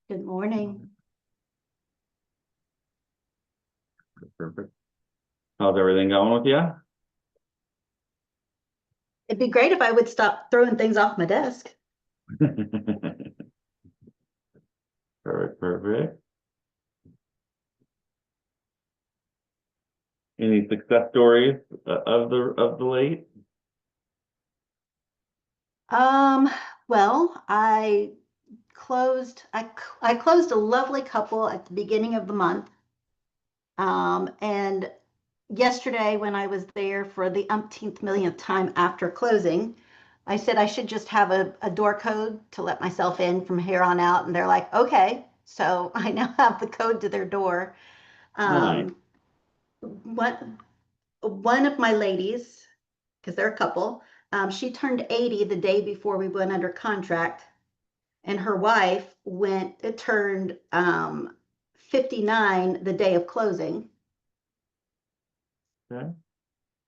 Good morning. Perfect. How's everything going with you? It'd be great if I would stop throwing things off my desk. Perfect, perfect. Any success stories of the late? Um, well, I closed a lovely couple at the beginning of the month. And yesterday when I was there for the umpteenth millionth time after closing, I said I should just have a door code to let myself in from here on out. And they're like, okay. So I now have the code to their door. Nice. Um, what one of my ladies, because they're a couple, she turned 80 the day before we went under contract, and her wife turned 59 the day of closing. Okay.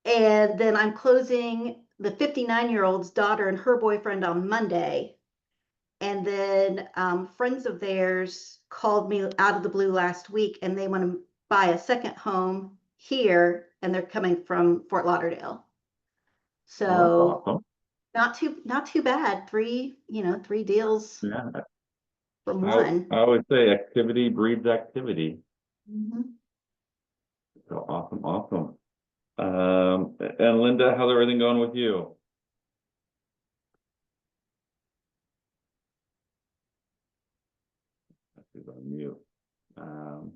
And then I'm closing the 59-year-old's daughter and her boyfriend on Monday. And then friends of theirs called me out of the blue last week and they want to buy a second home here and they're coming from Fort Lauderdale. Well, that's So awesome. not too bad. Three deals Yeah. from I one. I always say activity breeds activity. Mhm. So awesome, awesome. And Linda, how's everything going with you? She's on mute. Um,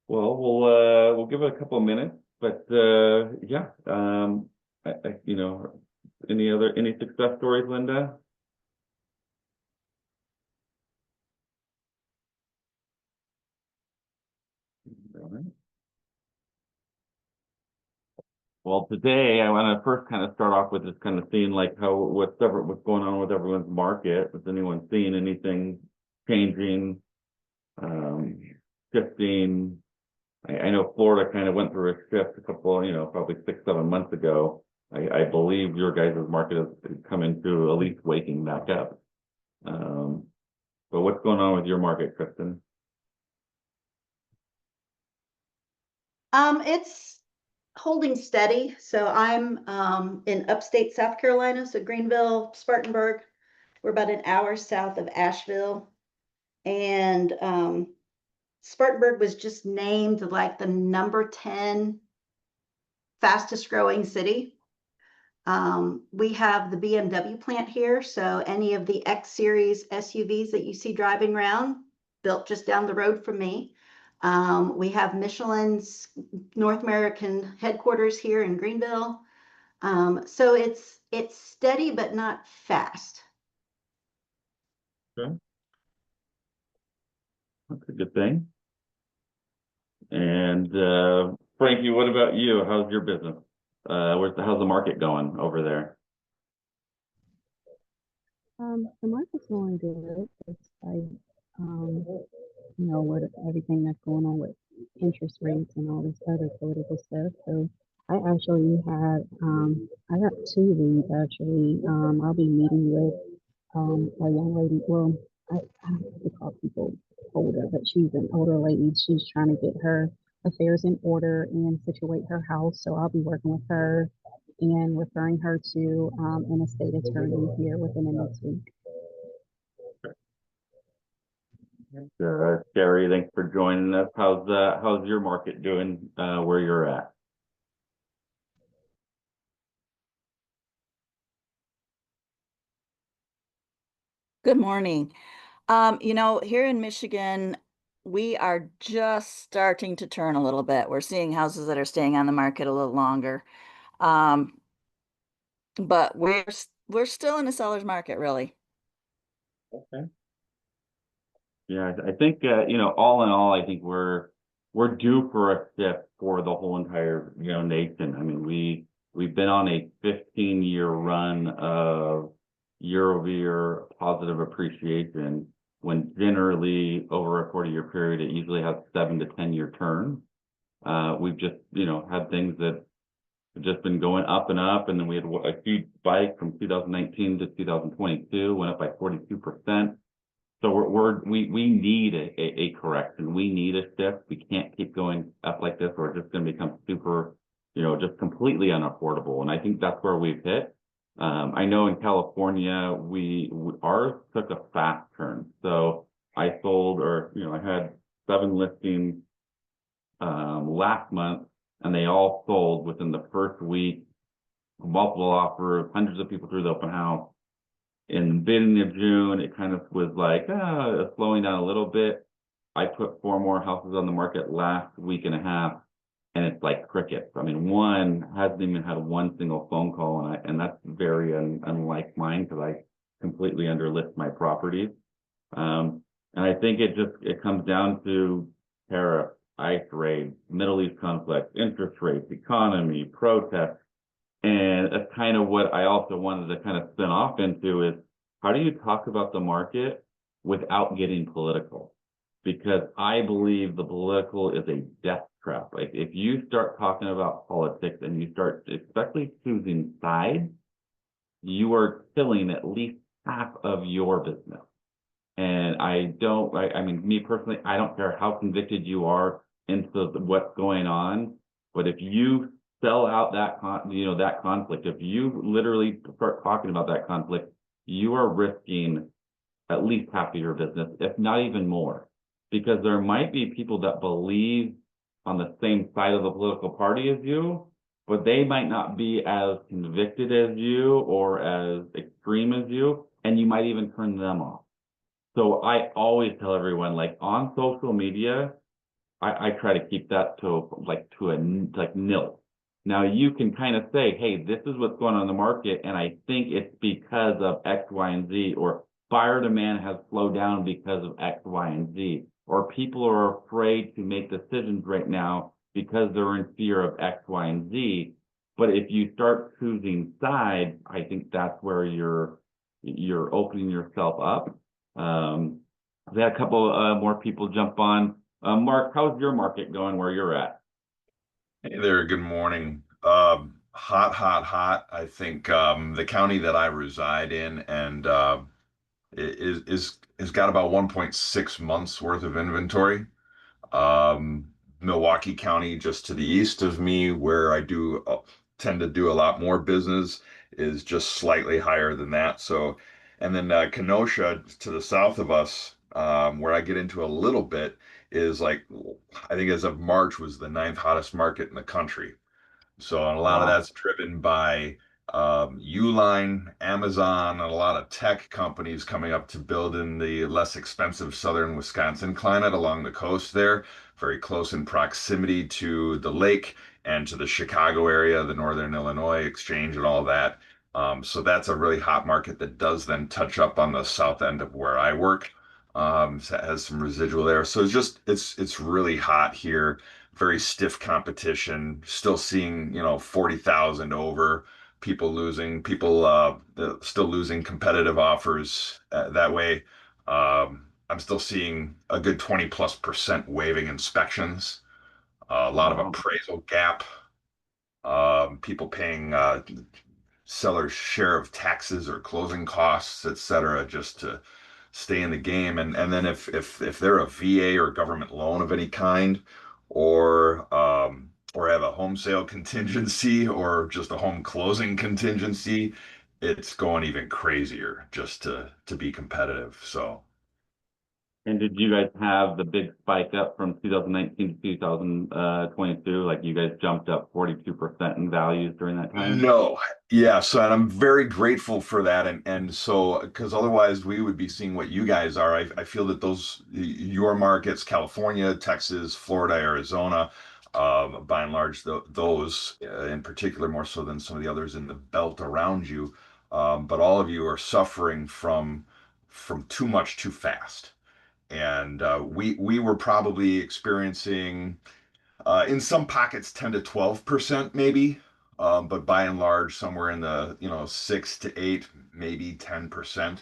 we'll give it a couple of minutes, but yeah. Any success stories, Linda? All right. Well, today I want to first kind of start off with just kind of seeing like what's going on with everyone's market. Has anyone seen anything changing, um, shifting? I know Florida kind of went through a shift a couple, probably 6, 7 months ago. I believe your guys' market has come into at least waking back up. Um, but what's going on with your market, Kristen? It's holding steady. So I'm in upstate South Carolina, so Greenville, Spartanburg. We're about an hour south of Asheville. And Spartanburg was just named like the number 10 fastest growing city. We have the BMW plant here. So any of the X series SUVs that you see driving around, built just down the road from me. We have Michelin's North American headquarters here in Greenville. So it's steady but not fast. Okay, that's a good thing. And Frankie, what about you? How's your business? How's the market going over there? The market's going good. It's like, um, with everything that's going on with interest rates and all this other political stuff. So I got two leads actually. I'll be meeting with a young lady. Well, I don't like to call people older, but she's an older lady. She's trying to get her affairs in order and situate her house. So I'll be working with her and referring her to an estate attorney here within the next week. Gary, thanks for joining us. How's your market doing where you're at? Good morning. Here in Michigan, we are just starting to turn a little bit. We're seeing houses that are staying on the market a little longer. Um, but we're still in a seller's market, really. Okay. Yeah, I think all in all, I think we're due for a shift for the whole entire nation. I mean, we've been on a 15-year run of year-over-year positive appreciation, when generally over a 40-year period it usually has 7 to 10 year turn. We've just had things that have just been going up and up, and then we had a huge spike from 2019 to 2022, went up by 42%. So we need a correction. We need a shift. We can't keep going up like this, or it's just going to become super, just completely unaffordable. And I think that's where we've hit. I know in California, ours took a fast turn. So I sold, or, I had 7 listings, last month, and they all sold within the first week, multiple offers, hundreds of people through the open house. In the beginning of June, it kind of was like, slowing down a little bit. I put 4 more houses on the market last week and a half, and it's like crickets. I mean, one hasn't even had one single phone call, and that's very unlike mine, because I completely underlist my properties. And I think it comes down to tariff, ICE raids, Middle East conflict, interest rates, economy, protests. And that's kind of what I also wanted to kind of spin off into is, how do you talk about the market without getting political? Because I believe the political is a death trap. Like, if you start talking about politics and you start especially choosing sides, you are killing at least half of your business. And I mean, me personally, I don't care how convicted you are into what's going on, but if you sell out that that conflict, if you literally start talking about that conflict, you are risking at least half of your business, if not even more, because there might be people that believe on the same side of the political party as you, but they might not be as convicted as you or as extreme as you, and you might even turn them off. So I always tell everyone, like, on social media, I try to keep that to a nil. Now you can kind of say, hey, this is what's going on in the market, and I think it's because of X, Y, and Z, or buyer demand has slowed down because of X, Y, and Z, or people are afraid to make decisions right now because they're in fear of X, Y, and Z. But if you start choosing sides, I think that's where you're opening yourself up. We had a couple more people jump on. Mark, how's your market going where you're at? Hey there, good morning. Hot, hot, hot. I think the county that I reside in and is got about 1.6 months worth of inventory. Um, Milwaukee County, just to the east of me, where I do tend to do a lot more business, is just slightly higher than that. So, and then Kenosha, to the south of us, where I get into a little bit, is like, I think as of March was the 9th hottest market in the country. So, and a lot of Wow. that's driven by Uline, Amazon, and a lot of tech companies coming up to build in the less expensive southern Wisconsin climate along the coast there, very close in proximity to the lake and to the Chicago area, the Northern Illinois Exchange, and all that. So that's a really hot market that does then touch up on the south end of where I work. So it has some residual there. So it's really hot here, very stiff competition, still seeing, 40,000 over, people still losing competitive offers that way. I'm still seeing a good 20+% waiving inspections, a lot of Wow. appraisal gap, people paying seller's share of taxes or closing costs, et cetera, just to stay in the game. And then if they're a VA or government loan of any kind, or have a home sale contingency or just a home closing contingency, it's going even crazier just to be competitive. So And did you guys have the big spike up from 2019 to 2022? Like, you guys jumped up 42% in values during that time? no, yeah, so and I'm very grateful for that, and so because otherwise we would be seeing what you guys are. I feel that those your markets, California, Texas, Florida, Arizona, by and large, those in particular more so than some of the others in the belt around you, but all of you are suffering from too much too fast, and we were probably experiencing. In some pockets, 10 to 12% maybe, but by and large, somewhere in the 6 to 8, maybe 10%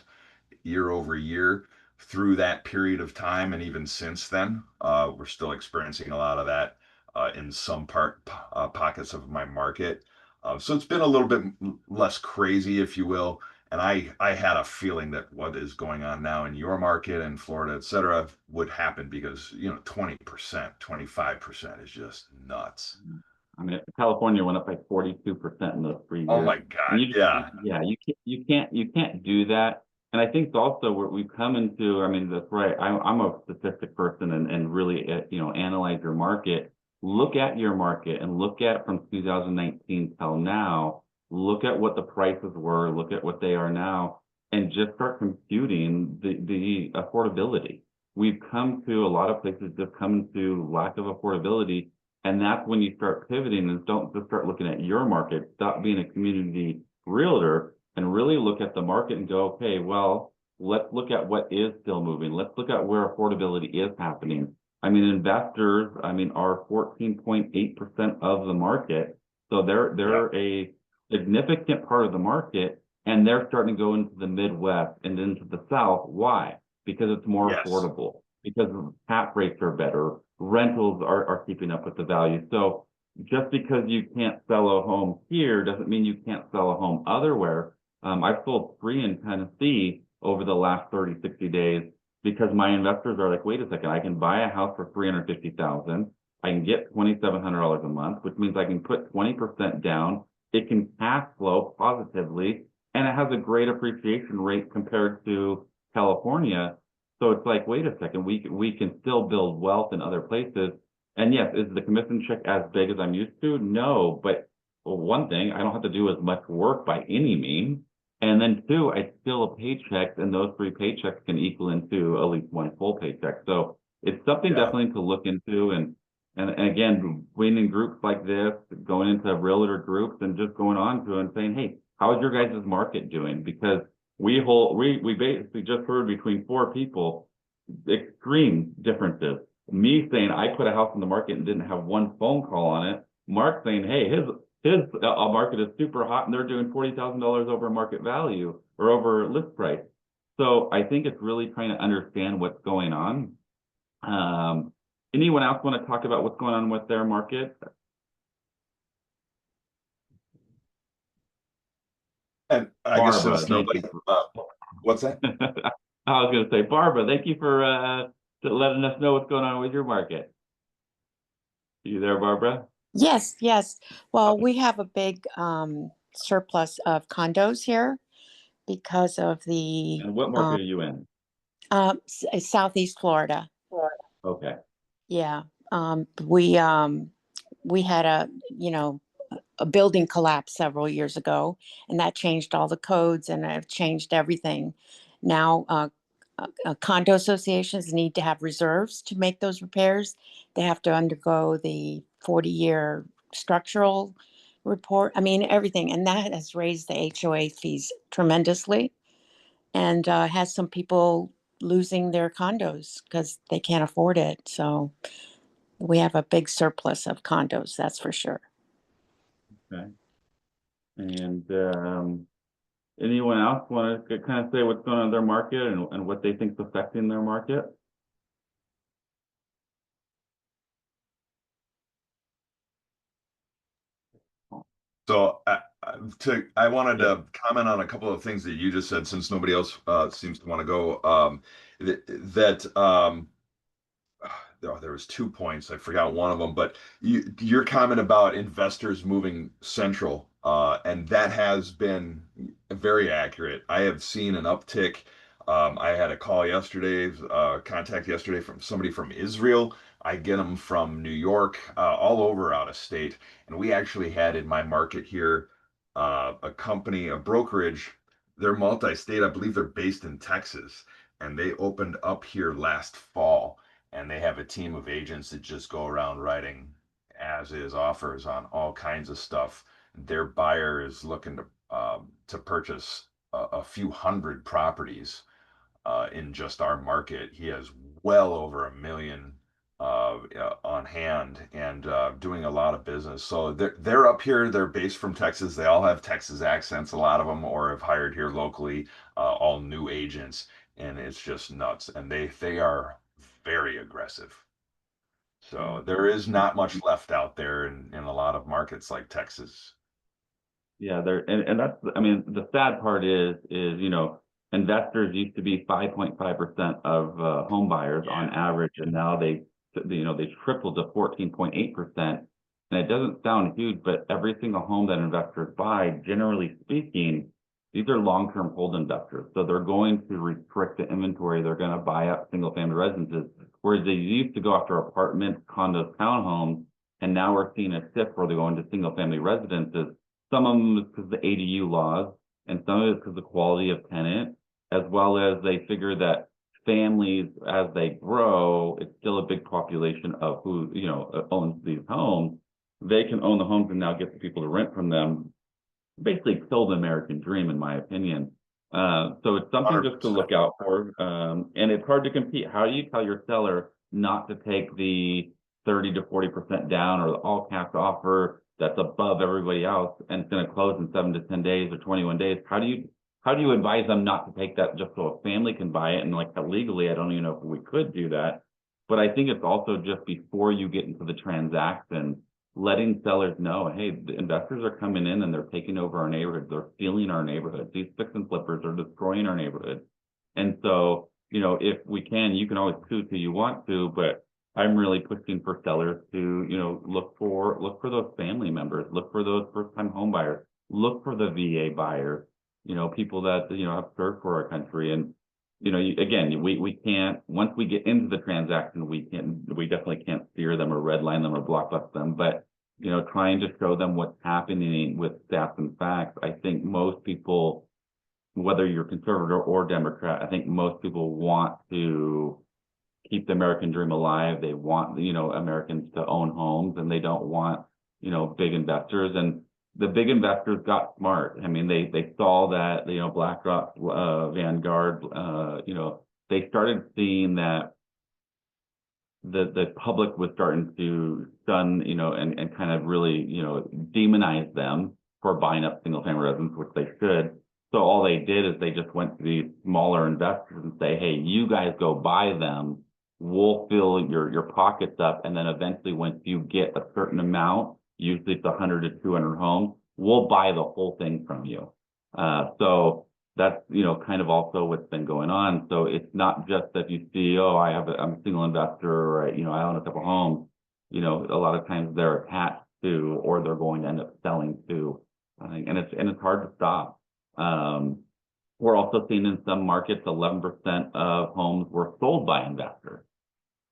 year over year through that period of time, and even since then, we're still experiencing a lot of that in some pockets of my market. So it's been a little bit less crazy, if you will. And I had a feeling that what is going on now in your market and Florida, et cetera, would happen because, 20%, 25% is just nuts. I mean, California went up by 42% in those three Oh years. my And God. you just, Yeah. yeah, you can't do that. And I think also we've come into, I mean, that's right. I'm a statistic person and really, analyze your market. Look at your market and look at from 2019 till now. Look at what the prices were. Look at what they are now, and just start computing the affordability. We've come to a lot of places just come to lack of affordability, and that's when you start pivoting and don't just start looking at your market, stop being a community realtor and really look at the market and go, okay, well, let's look at what is still moving. Let's look at where affordability is happening. I mean, investors, I mean, are 14.8% of the market. So they're a significant part of the market, and they're starting to go into the Midwest and into the South. Why? Because it's more Yes. affordable, because cap rates are better, rentals are keeping up with the value. So just because you can't sell a home here doesn't mean you can't sell a home otherwhere. I've sold three in Tennessee over the last 30, 60 days because my investors are like, wait a second, I can buy a house for 350,000. I can get $2,700 a month, which means I can put 20% down. It can cash flow positively, and it has a great appreciation rate compared to California. So it's like, wait a second, we can still build wealth in other places. And yes, is the commission check as big as I'm used to? No, but one thing, I don't have to do as much work by any means. And then two, I still a paycheck, and those three paychecks can equal into at least one full paycheck. So it's something Yeah. definitely to look into. And again, being in groups like this, going into realtor groups and just going on to and saying, hey, how is your guys' market doing? Because we basically just heard between four people extreme differences. Me saying I put a house in the market and didn't have one phone call on it. Mark saying, hey, his market is super hot and they're doing $40,000 over market value or over list price. So I think it's really trying to understand what's going on. Anyone else want to talk about what's going on with their market? And I guess Barbara, since thank nobody, you. what's that? I was going to say, Barbara, thank you for letting us know what's going on with your market. You there, Barbara? Yes, yes. Well, we have a big surplus of condos here because of the And what market are you in? Southeast Florida. Okay. Yeah. We had a building collapse several years ago, and that changed all the codes and it changed everything. Now, condo associations need to have reserves to make those repairs. They have to undergo the 40-year structural report. I mean, everything. And that has raised the HOA fees tremendously and has some people losing their condos because they can't afford it. So we have a big surplus of condos, that's for sure. Okay. And anyone else want to kind of say what's going on in their market and what they think is affecting their market? So I wanted Yeah. to comment on a couple of things that you just said, since nobody else seems to want to go. There was 2 points. I forgot one of them, but your comment about investors moving central, and that has been very accurate. I have seen an uptick. I had a call yesterday, contact yesterday from somebody from Israel. I get them from New York, all over out of state. And we actually had in my market here a company, a brokerage. They're multi-state. I believe they're based in Texas, and they opened up here last fall, and they have a team of agents that just go around writing as is offers on all kinds of stuff. Their buyer is looking to purchase a few hundred properties in just our market. He has well over 1 million on hand and doing a lot of business. So they're up here. They're based from Texas. They all have Texas accents, a lot of them, or have hired here locally. All new agents, and it's just nuts. And they are very aggressive. So there is not much left out there in a lot of markets like Texas. Yeah, and that's, I mean, the sad part is, investors used to be 5.5% of home buyers on average, and now they tripled to 14.8%. And it doesn't sound huge, but every single home that investors buy, generally speaking, these are long-term hold investors. So they're going to restrict the inventory. They're going to buy up single-family residences, whereas they used to go after apartments, condos, townhomes, and now we're seeing a shift where they go into single-family residences. Some of them is because of the ADU laws, and some of it is because of the quality of tenant, as well as they figure that families, as they grow, it's still a big population of who, owns these homes. They can own the homes and now get the people to rent from them. Basically kill the American dream, in my opinion. So it's something just to 100%. look out for. And it's hard to compete. How do you tell your seller not to take the 30 to 40% down or the all cash offer that's above everybody else and it's going to close in 7 to 10 days or 21 days? How do you advise them not to take that just so a family can buy it? And like legally, I don't even know if we could do that. But I think it's also just before you get into the transaction, letting sellers know, hey, the investors are coming in and they're taking over our neighborhood. They're stealing our neighborhood. These fix and flippers are destroying our neighborhood. And so, if we can, you can always sue who you want to, but I'm really pushing for sellers to, look for those family members, look for those first-time home buyers, look for the VA buyers, people that, have served for our country. And, again, we can't, once we get into the transaction, we definitely can't steer them or redline them or blockbuster them. But, trying to show them what's happening with stats and facts, I think most people, whether you're conservative or Democrat, I think most people want to keep the American dream alive. They want, Americans to own homes, and they don't want, big investors. And the big investors got smart. I mean, they saw that, BlackRock, Vanguard, they started seeing that the public was starting to shun, and kind of really, demonize them for buying up single family residences, which they should. So all they did is they just went to these smaller investors and say, hey, you guys go buy them. We'll fill your pockets up. And then eventually, once you get a certain amount, usually it's 100 to 200 homes, we'll buy the whole thing from you. So that's, kind of also what's been going on. So it's not just that you see, oh, I'm a single investor, or, I own a couple homes. A lot of times they're attached to, or they're going to end up selling to, and it's hard to stop. We're also seeing in some markets, 11% of homes were sold by investors.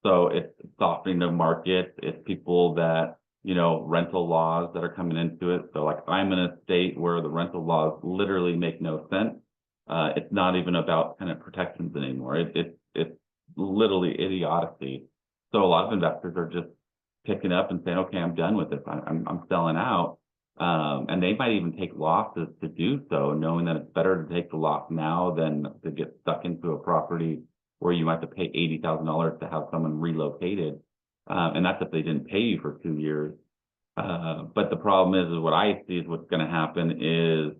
So it's softening the market. It's people that, rental laws that are coming into it. So like I'm in a state where the rental laws literally make no sense. It's not even about tenant protections anymore. It's literally idiocy. So a lot of investors are just picking up and saying, okay, I'm done with this. I'm selling out. And they might even take losses to do so, knowing that it's better to take the loss now than to get stuck into a property where you might have to pay $80,000 to have someone relocated. And that's if they didn't pay you for 2 years. But the problem is what I see is what's going to happen is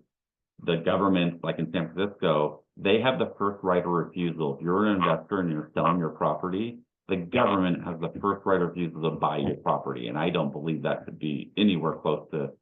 the government, like in San Francisco, they have the first right of refusal. If you're an investor and you're selling your property, the government has the first right of refusal to buy your property. And I don't believe that could be anywhere close to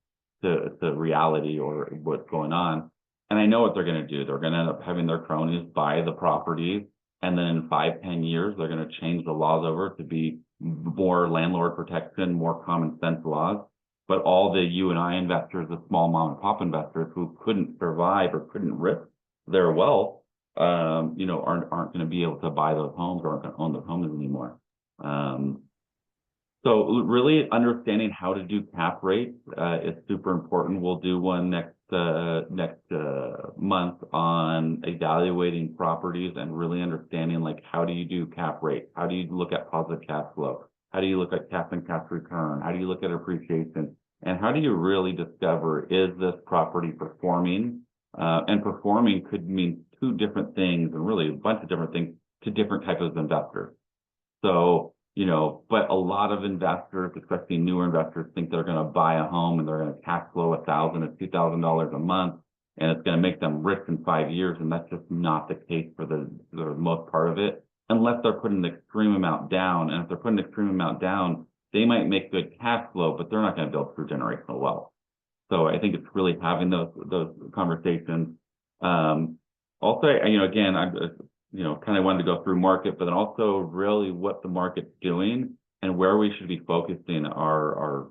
reality or what's going on. And I know what they're going to do. They're going to end up having their cronies buy the properties. And then in 5-10 years, they're going to change the laws over to be more landlord protection, more common sense laws. But all the you and I investors, the small mom and pop investors who couldn't survive or couldn't risk their wealth, aren't going to be able to buy those homes or aren't going to own those homes anymore. So really understanding how to do cap rates is super important. We'll do one next month on evaluating properties and really understanding like how do you do cap rate? How do you look at positive cash flow? How do you look at cap and cash return? How do you look at appreciation? And how do you really discover, is this property performing? And performing could mean two different things and really a bunch of different things to different types of investors. So, but a lot of investors, especially newer investors, think they're going to buy a home and they're going to cash flow $1,000 to $2,000 a month, and it's going to make them rich in 5 years. And that's just not the case for the most part of it, unless they're putting an extreme amount down. And if they're putting an extreme amount down, they might make good cash flow, but they're not going to build through generational wealth. So I think it's really having those conversations. Also, again, I'm kind of wanted to go through market, but then also really what the market's doing and where we should be focusing our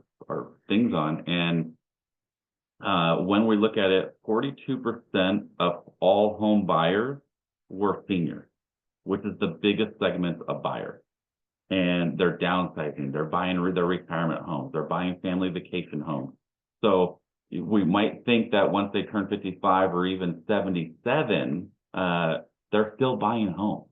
things on. And when we look at it, 42% of all home buyers were seniors, which is the biggest segment of buyers. And they're downsizing, they're buying their retirement homes, they're buying family vacation homes. So we might think that once they turn 55 or even 77, they're still buying homes.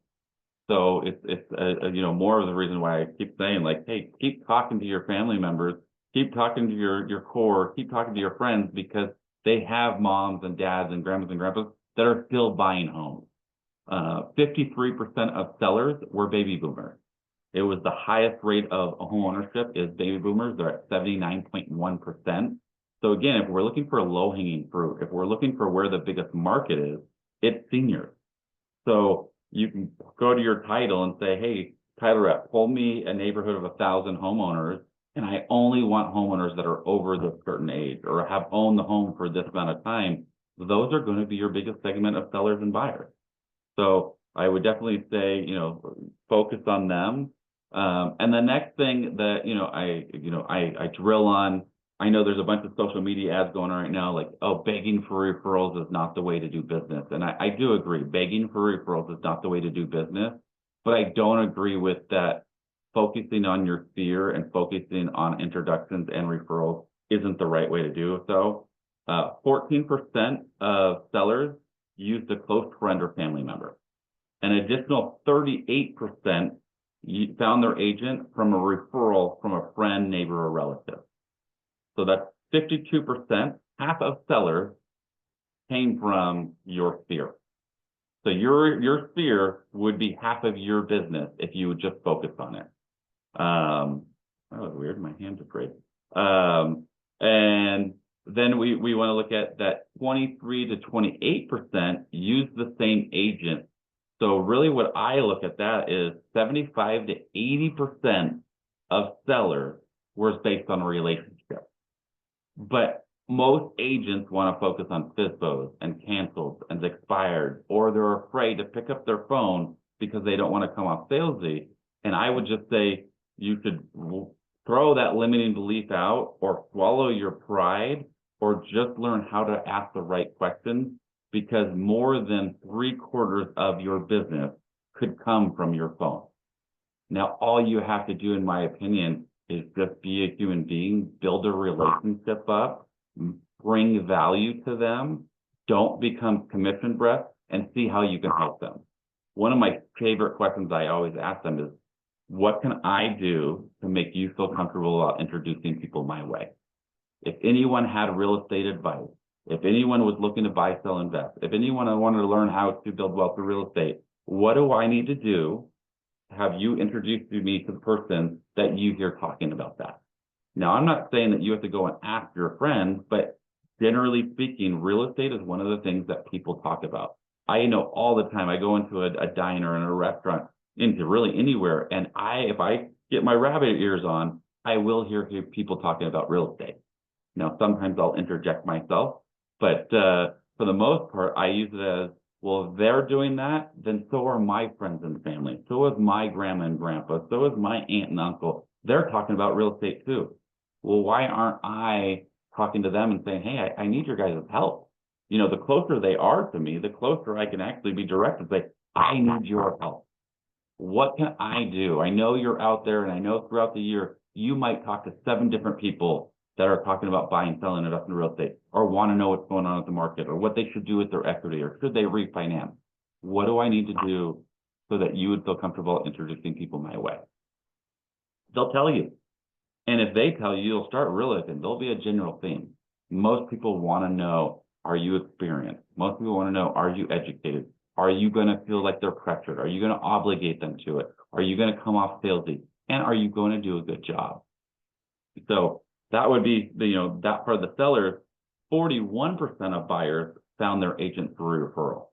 So it's more of the reason why I keep saying, like, hey, keep talking to your family members, keep talking to your core, keep talking to your friends, because they have moms and dads and grandmas and grandpas that are still buying homes. 53% of sellers were baby boomers. It was the highest rate of home ownership is baby boomers. They're at 79.1%. So again, if we're looking for a low-hanging fruit, if we're looking for where the biggest market is, it's seniors. So you can go to your title and say, hey, title rep, pull me a neighborhood of 1,000 homeowners, and I only want homeowners that are over this certain age or have owned the home for this amount of time. Those are going to be your biggest segment of sellers and buyers. So I would definitely say, focus on them. And the next thing that, I drill on, I know there's a bunch of social media ads going on right now, like, oh, begging for referrals is not the way to do business. And I do agree, begging for referrals is not the way to do business, but I don't agree with that focusing on your sphere and focusing on introductions and referrals isn't the right way to do so. 14% of sellers used a close friend or family member. An additional 38% found their agent from a referral from a friend, neighbor, or relative. So that's 52%, half of sellers came from your sphere. So your sphere would be half of your business if you would just focus on it. That was weird, my hands are great. And then we want to look at that 23 to 28% use the same agent. So really what I look at that is 75 to 80% of sellers was based on a relationship. But most agents want to focus on FISBOs and cancels and expired, or they're afraid to pick up their phone because they don't want to come off salesy. And I would just say you should throw that limiting belief out, or swallow your pride, or just learn how to ask the right questions, because more than 3/4 of your business could come from your phone. Now, all you have to do, in my opinion, is just be a human being, build a relationship up, bring value to them, don't become commission breath, and see how you can help them. One of my favorite questions I always ask them is, what can I do to make you feel comfortable about introducing people my way? If anyone had real estate advice, if anyone was looking to buy, sell, invest, if anyone wanted to learn how to build wealth through real estate, what do I need to do to have you introduce me to the person that you hear talking about that? Now, I'm not saying that you have to go and ask your friend, but generally speaking, real estate is one of the things that people talk about. I know all the time, I go into a diner and a restaurant, into really anywhere, and if I get my rabbit ears on, I will hear people talking about real estate. Now, sometimes I'll interject myself, but for the most part, I use it as, well, if they're doing that, then so are my friends and family. So is my grandma and grandpa. So is my aunt and uncle. They're talking about real estate too. Well, why aren't I talking to them and saying, hey, I need your guys' help? The closer they are to me, the closer I can actually be direct and say, I need your help. What can I do? I know you're out there, and I know throughout the year, you might talk to 7 different people that are talking about buying, selling, investing in real estate, or want to know what's going on with the market, or what they should do with their equity, or should they refinance? What do I need to do so that you would feel comfortable introducing people my way? They'll tell you. And if they tell you, you'll start realizing there'll be a general theme. Most people want to know, are you experienced? Most people want to know, are you educated? Are you going to feel like they're pressured? Are you going to obligate them to it? Are you going to come off salesy? And are you going to do a good job? So that would be, that for the sellers, 41% of buyers found their agent through referral.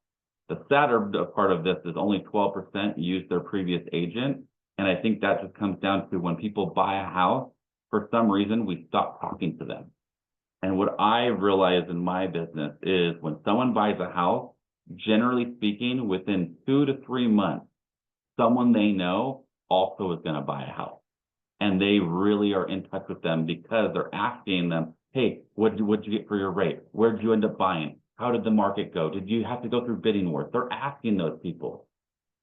The sadder part of this is only 12% used their previous agent. And I think that just comes down to when people buy a house, for some reason, we stop talking to them. And what I realized in my business is when someone buys a house, generally speaking, within 2 to 3 months, someone they know also is going to buy a house. And they really are in touch with them because they're asking them, hey, what'd you get for your rate? Where'd you end up buying? How did the market go? Did you have to go through bidding wars? They're asking those people.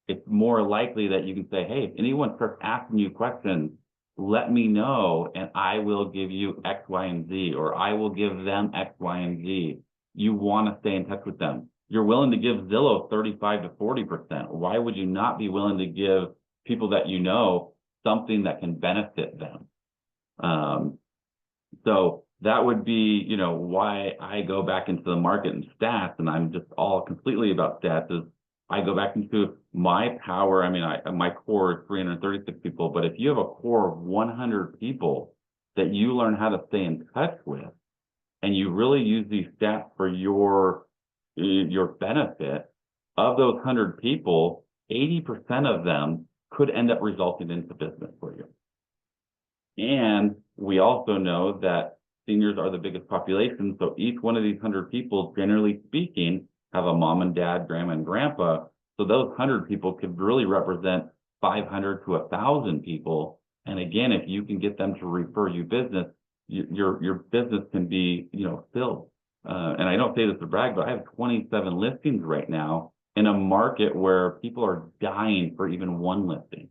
It's more likely that you can say, hey, if anyone starts asking you questions, let me know and I will give you X, Y, and Z, or I will give them X, Y, and Z. You want to stay in touch with them. You're willing to give Zillow 35 to 40%. Why would you not be willing to give people that you know something that can benefit them? So that would be, you know, why I go back into the market and stats, and I'm just all completely about stats is I go back into my power. I mean, my core is 336 people, but if you have a core of 100 people that you learn how to stay in touch with, and you really use these stats for your benefit, of those 100 people, 80% of them could end up resulting into business for you. And we also know that seniors are the biggest population. So each one of these 100 people, generally speaking, have a mom and dad, grandma and grandpa. So those 100 people could really represent 500 to 1,000 people. And again, if you can get them to refer you business, your business can be, you know, filled. And I don't say this to brag, but I have 27 listings right now in a market where people are dying for even one listing.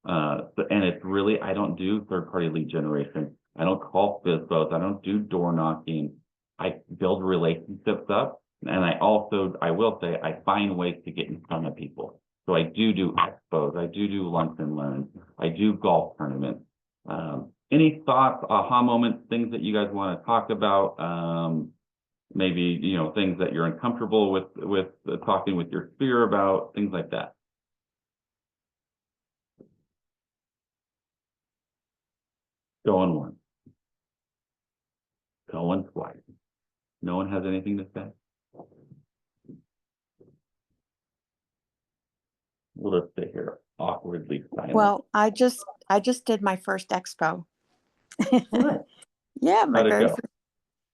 And it's really, I don't do third-party lead generation. I don't call FISBOs. I don't do door knocking. I build relationships up. And I will say, I find ways to get in front of people. So I do expos. I do lunch and learn. I do golf tournaments. Any thoughts, aha moments, things that you guys want to talk about? Maybe, you know, things that you're uncomfortable with talking with your sphere about, things like that. Going once. Going twice. No one has anything to say? We'll just sit here awkwardly silent. Well, I just did my first expo. What? Yeah, my How'd it very go? first.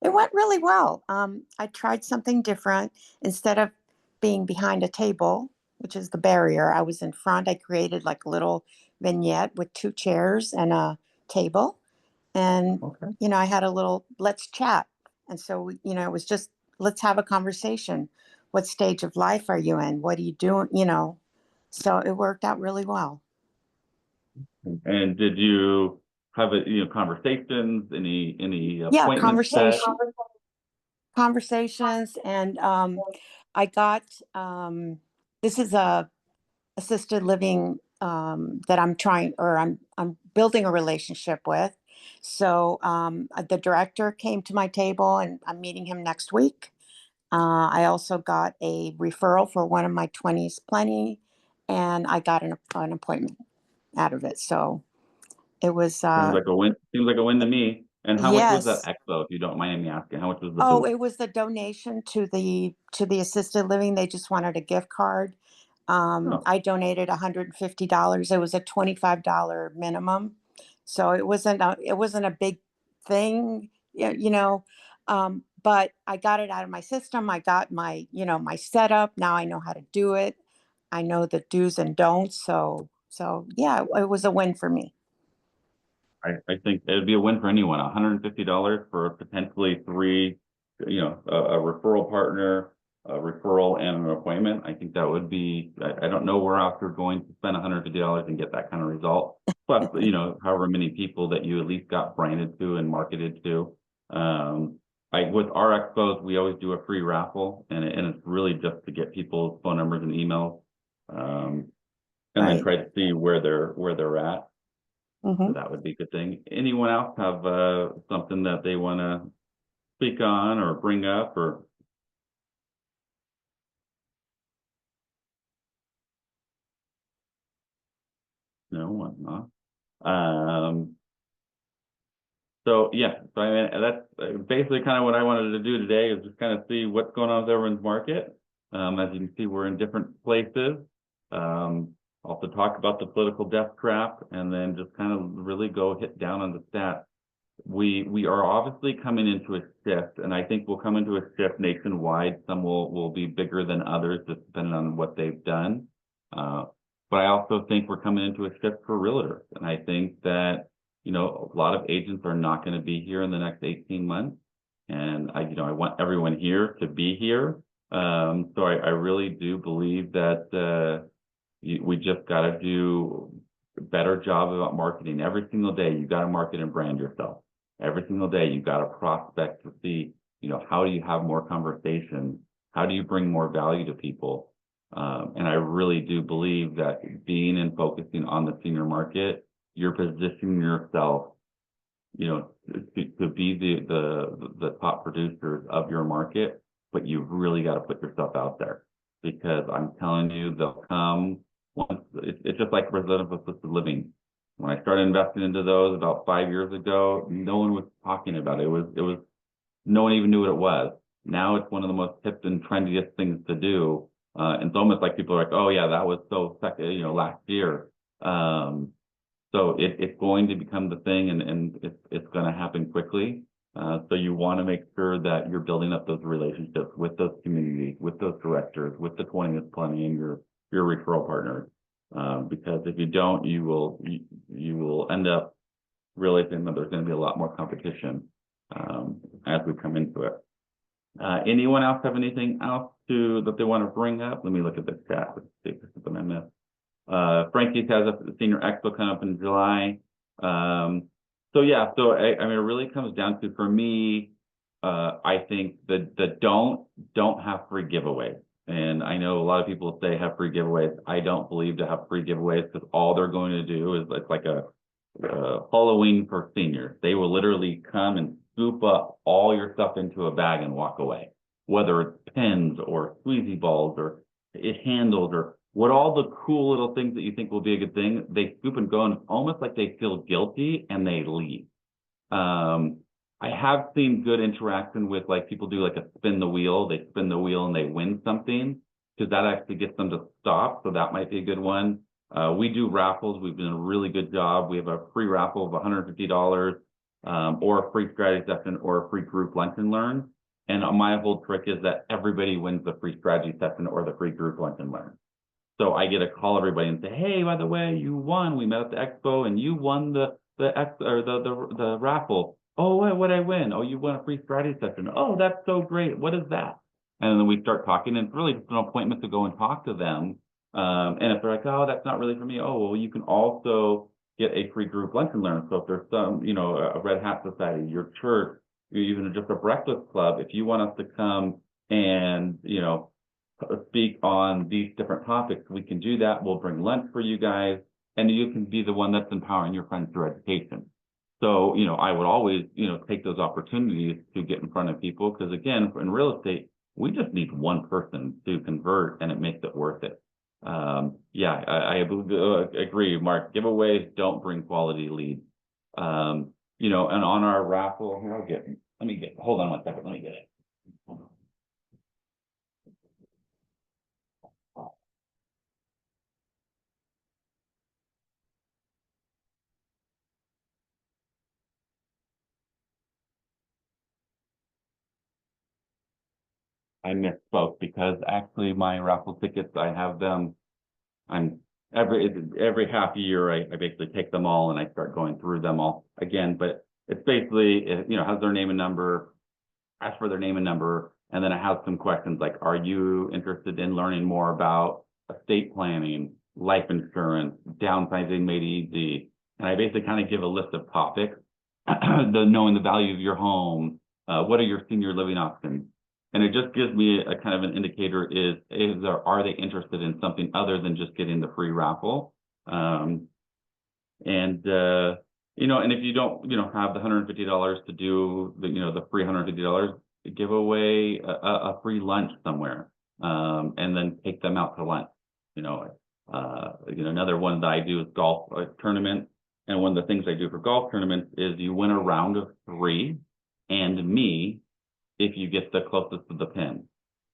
It went really well. I tried something different. Instead of being behind a table, which is the barrier, I was in front. I created like a little vignette with 2 chairs and a table. And, Okay. you know, I had a little, let's chat. And so, you know, it was just, let's have a conversation. What stage of life are you in? What are you doing? You know, so it worked out really well. And did you have conversations, any Yeah, appointments set? conversations. And I got, this is a assisted living that I'm building a relationship with. So the director came to my table and I'm meeting him next week. I also got a referral for one of my 20s plenty, and I got an appointment out of it. So it was, Seems like a win. Seems like a win to me. And how much was that yes. expo, if you don't mind me asking? How much was the Oh, booth? it was the donation to the assisted living. They just wanted a gift card. Oh, I donated $150. It was a $25 minimum, so it wasn't a big thing, you know. But I got it out of my system. I got my my setup. Now I know how to do it. I know the do's and don'ts. So yeah, it was a win for me. I think it'd be a win for anyone. $150 for potentially 3, a referral partner, a referral, and an appointment. I think that would be. I don't know where else you're going to spend $150 and get that kind of result. Plus, however many people that you at least got branded to and marketed to. With our expos, we always do a free raffle, and it's really just to get people's phone numbers and emails, and then Right. try to see where they're at. Hmm. So that would be a good thing. Anyone else have something that they want to speak on or bring up or? No one, huh? So yeah, so I mean, that's basically kind of what I wanted to do today is just kind of see what's going on with everyone's market. As you can see, we're in different places. Also talk about the political death trap and then just kind of really go hit down on the stats. we are obviously coming into a shift, and I think we'll come into a shift nationwide. Some will be bigger than others, just depending on what they've done. But I also think we're coming into a shift for realtors, and I think that, you know, a lot of agents are not going to be here in the next 18 months. And I want everyone here to be here. So I really do believe that we just got to do a better job about marketing. Every single day, you got to market and brand yourself. Every single day, you got to prospect to see, you know, how do you have more conversations? How do you bring more value to people? And I really do believe that being and focusing on the senior market, you're positioning yourself, you know, to be the top producers of your market, but you've really got to put yourself out there, because I'm telling you, they'll come once. It's just like residential assisted living. When I started investing into those about 5 years ago, no one was talking about it. It was no one even knew what it was. Now it's one of the most hip and trendiest things to do. And it's almost like people are like, oh yeah, that was so last year. So it's going to become the thing, and it's going to happen quickly. So you want to make sure that you're building up those relationships with those communities, with those directors, with the 20 is plenty, and your referral partners. Because if you don't, you will end up realizing that there's going to be a lot more competition as we come into it. Anyone else have anything else that they want to bring up? Let me look at the chat. Let's see if there's something I missed. Frankie has a senior expo coming up in July. So yeah, so I mean, it really comes down to, for me, I think that don't have free giveaways. And I know a lot of people say have free giveaways. I don't believe to have free giveaways, because all they're going to do is, it's like a Halloween for seniors. They will literally come and scoop up all your stuff into a bag and walk away, whether it's pens or squeezy balls or handles or what, all the cool little things that you think will be a good thing. They scoop and go, and it's almost like they feel guilty and they leave. I have seen good interaction with, like, people do like a spin the wheel. They spin the wheel and they win something, because that actually gets them to stop. So that might be a good one. We do raffles. We've done a really good job. We have a free raffle of $150, or a free strategy session, or a free group lunch and learn. And my whole trick is that everybody wins the free strategy session or the free group lunch and learn. So I get to call everybody and say, hey, by the way, you won. We met at the expo and you won the raffle. Oh, what I win? Oh, you won a free strategy session. Oh, that's so great. What is that? And then we start talking, and it's really just an appointment to go and talk to them. And if they're like, oh, that's not really for me. Oh, well, you can also get a free group lunch and learn. So if there's some, a Red Hat Society, your church, even just a breakfast club, if you want us to come and, speak on these different topics, we can do that. We'll bring lunch for you guys, and you can be the one that's empowering your friends through education. So, I would always, take those opportunities to get in front of people, because again, in real estate, we just need one person to convert, and it makes it worth it. I agree, Mark. Giveaways don't bring quality leads. And on our raffle, here, hold on one second, let me get it. I misspoke, because actually my raffle tickets, I have them, I'm every half year, I basically take them all and I start going through them all again. But it's basically, has their name and number, ask for their name and number, and then I have some questions like, are you interested in learning more about estate planning, life insurance, downsizing made easy? And I basically kind of give a list of topics, knowing the value of your home, what are your senior living options? And it just gives me a kind of an indicator are they interested in something other than just getting the free raffle? And if you don't, have the $150 to do the free $150, give away a free lunch somewhere, and then take them out to lunch. Another one that I do is golf tournament. And one of the things I do for golf tournaments is you win a round of 3 and me, if you get the closest to the pin.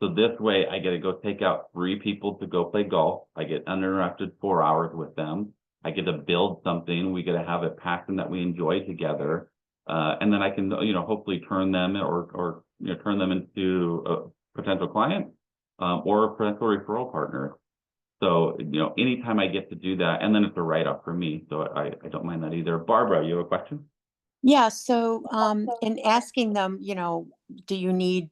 So this way I get to go take out 3 people to go play golf. I get uninterrupted 4 hours with them. I get to build something. We get to have a passion that we enjoy together. And then I can, hopefully turn them or turn them into a potential client, or a potential referral partner. So, anytime I get to do that, and then it's a write-off for me, so I don't mind that either. Barbara, you have a question? Yeah, so in asking them, do you need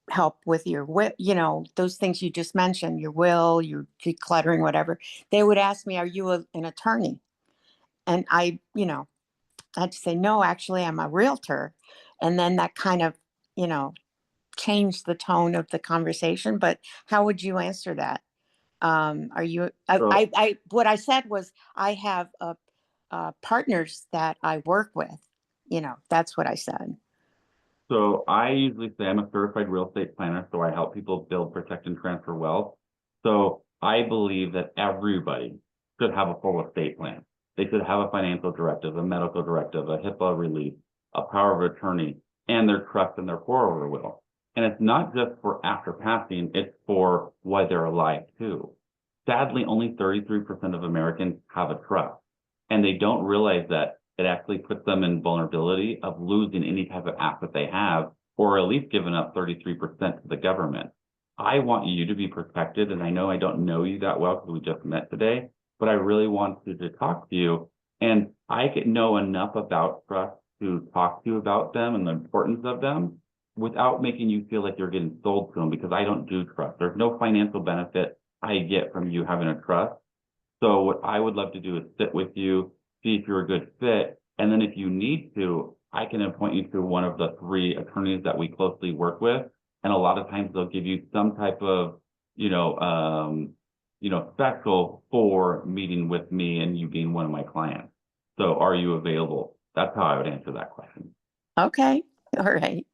help with your will, those things you just mentioned, your will, your decluttering, whatever, they would ask me, are you an attorney? And I had to say, no, actually, I'm a realtor. And then that kind of, you know, changed the tone of the conversation. But how would you answer that? Are you, So, what I said was, I have partners that I work with, that's what I said. So I usually say I'm a certified real estate planner, so I help people build, protect, and transfer wealth. So I believe that everybody should have a full estate plan. They should have a financial directive, a medical directive, a HIPAA release, a power of attorney, and their trust and their pour-over will. And it's not just for after passing, it's for while they're alive too. Sadly, only 33% of Americans have a trust, and they don't realize that it actually puts them in vulnerability of losing any type of asset they have, or at least giving up 33% to the government. I want you to be protected, and I know I don't know you that well because we just met today, but I really wanted to talk to you, and I know enough about trust to talk to you about them and the importance of them without making you feel like you're getting sold to them, because I don't do trust. There's no financial benefit I get from you having a trust. So what I would love to do is sit with you, see if you're a good fit. And then if you need to, I can appoint you to one of the 3 attorneys that we closely work with. And a lot of times they'll give you some type of, special for meeting with me and you being one of my clients. So are you available? That's how I would answer that question. Okay. All right.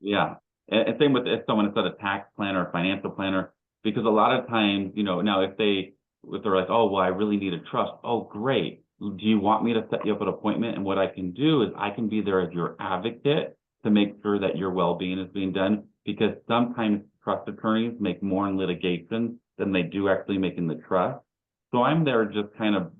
Yeah. And same with if someone said a tax planner or financial planner, because a lot of times, now if they're like, oh, well, I really need a trust. Oh, great. Do you want me to set you up an appointment? And what I can do is I can be there as your advocate to make sure that your well-being is being done, because sometimes trust attorneys make more in litigation than they do actually making the trust. So I'm there just kind of,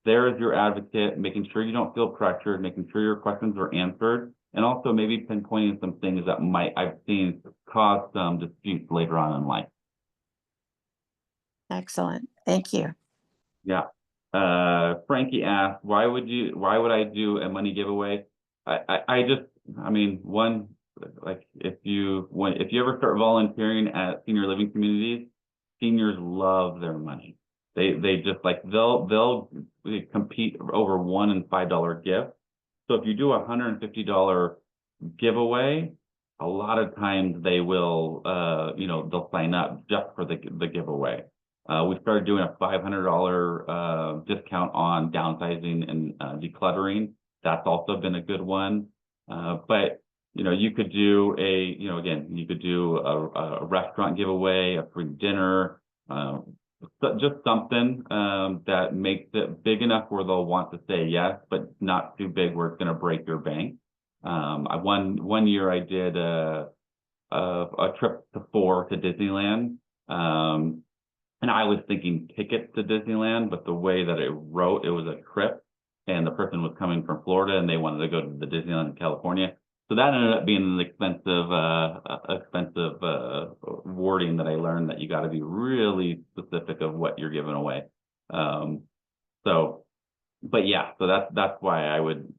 there as your advocate, making sure you don't feel pressured, making sure your questions are answered, and also maybe pinpointing some things that I've seen cause some disputes later on in life. Excellent. Thank you. Yeah. Frankie asked, why would I do a money giveaway? One, like if you ever start volunteering at senior living communities, seniors love their money. They just like, they'll compete over $1 and $5 gifts. So if you do a $150 giveaway, a lot of times they will, they'll sign up just for the giveaway. We started doing a $500 discount on downsizing and decluttering. That's also been a good one. But you could do you could do a restaurant giveaway, a free dinner, just something that makes it big enough where they'll want to say yes, but not too big where it's going to break your bank. One year I did a trip to Disneyland. And I was thinking tickets to Disneyland, but the way that it wrote, it was a trip, and the person was coming from Florida and they wanted to go to the Disneyland in California. So that ended up being an expensive wording that I learned, that you got to be really specific of what you're giving away. So that's why I would,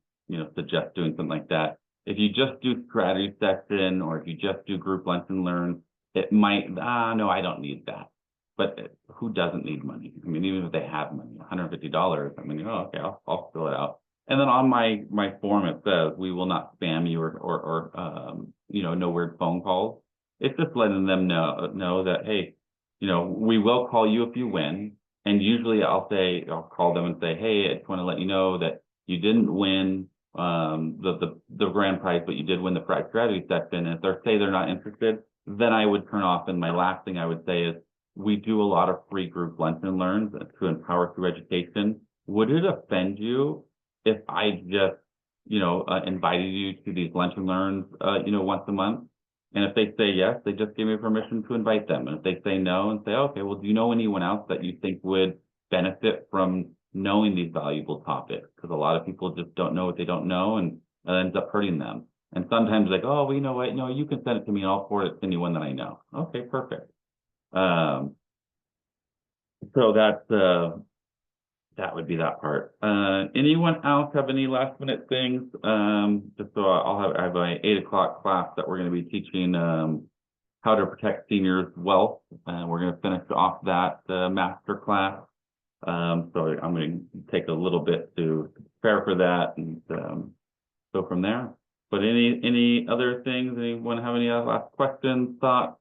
suggest doing something like that. If you just do strategy session, or if you just do group lunch and learn, it might, no, I don't need that. But who doesn't need money? I mean, even if they have money, $150, I mean, oh, okay, I'll fill it out. And then on my form, it says, we will not spam you or no weird phone calls. It's just letting them know that, hey, we will call you if you win. And usually I'll call them and say, hey, I just want to let you know that you didn't win the grand prize, but you did win the prize strategy session. And if they say they're not interested, then I would turn off. And my last thing I would say is, we do a lot of free group lunch and learns to empower through education. Would it offend you if I just, invited you to these lunch and learns, once a month? And if they say yes, they just give me permission to invite them. And if they say no and say, okay, well, do you know anyone else that you think would benefit from knowing these valuable topics, because a lot of people just don't know what they don't know, and it ends up hurting them. And sometimes like, oh, well, you know what? No, you can send it to me and I'll forward it to anyone that I know. Okay, perfect. So that would be that part. Anyone else have any last minute things? Just so I have a 8 o'clock class that we're going to be teaching how to protect seniors' wealth. We're going to finish off that master class. So I'm going to take a little bit to prepare for that and go from there. But any other things? Anyone have any other last questions, thoughts?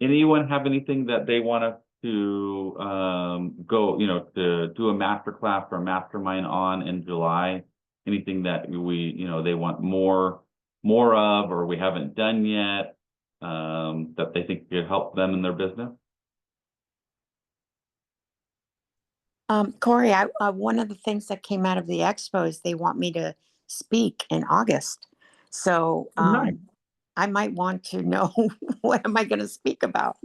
Anyone have anything that they want us to go, to do a master class or a mastermind on in July? Anything that they want more of, or we haven't done yet, that they think could help them in their business? Cory, one of the things that came out of the expo is they want me to speak in August. So Nice. I might want to know what am I going to speak about?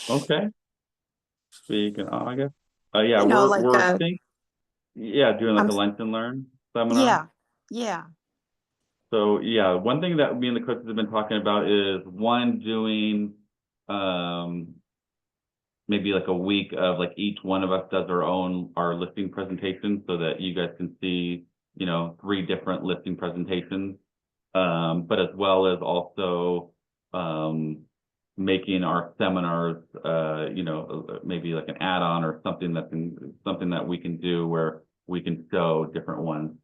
Okay. Speak in August. Yeah, You know, we're doing like I'm a lunch and learn seminar. yeah, yeah. So yeah, one thing that me and the coaches have been talking about is doing maybe like a week of like each one of us does our listing presentation, so that you guys can see 3 different listing presentations, but as well as also making our seminars maybe like an add-on or something that we can do where we can show different ones.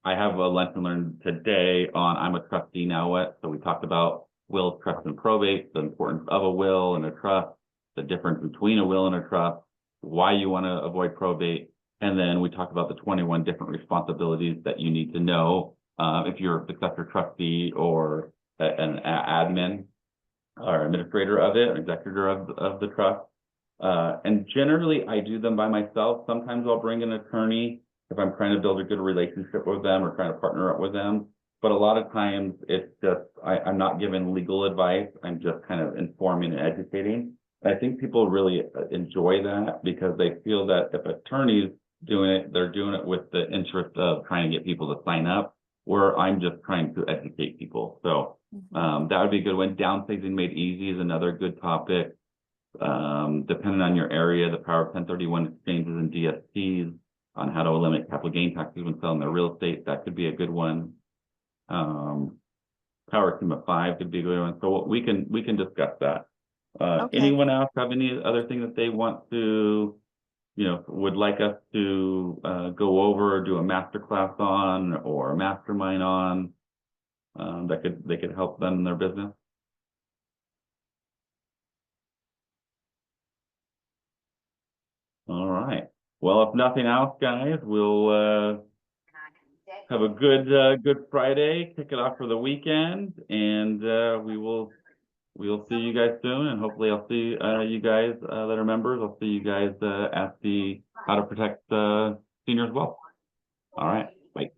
I have a lesson learned today on I'm a trustee now what, so we talked about wills, trust, and probate, the importance of a will and a trust, the difference between a will and a trust, why you want to avoid probate, and then we talked about the 21 different responsibilities that you need to know if you're a successor trustee or an admin or administrator of it, or executor of the trust. And generally, I do them by myself. Sometimes I'll bring an attorney if I'm trying to build a good relationship with them or trying to partner up with them. But a lot of times it's just, I'm not giving legal advice. I'm just kind of informing and educating. I think people really enjoy that because they feel that if attorneys doing it, they're doing it with the interest of trying to get people to sign up, where I'm just trying to educate people. So that would be a good one. Downsizing made easy is another good topic. Depending on your area, the power of 1031 exchanges and DSTs on how to eliminate capital gain taxes when selling their real estate. That could be a good one. Power team of 5 could be a good one. So we can discuss that. Okay. Anyone else have any other thing that they want to, would like us to go over or do a master class on or a mastermind on that they could help them in their business? All right. Well, if nothing else, guys, we'll have a good Friday, kick it off for the weekend, and we'll see you guys soon, and hopefully I'll see you guys that are members. I'll see you guys at the How to Protect Seniors Wealth. All right. Bye.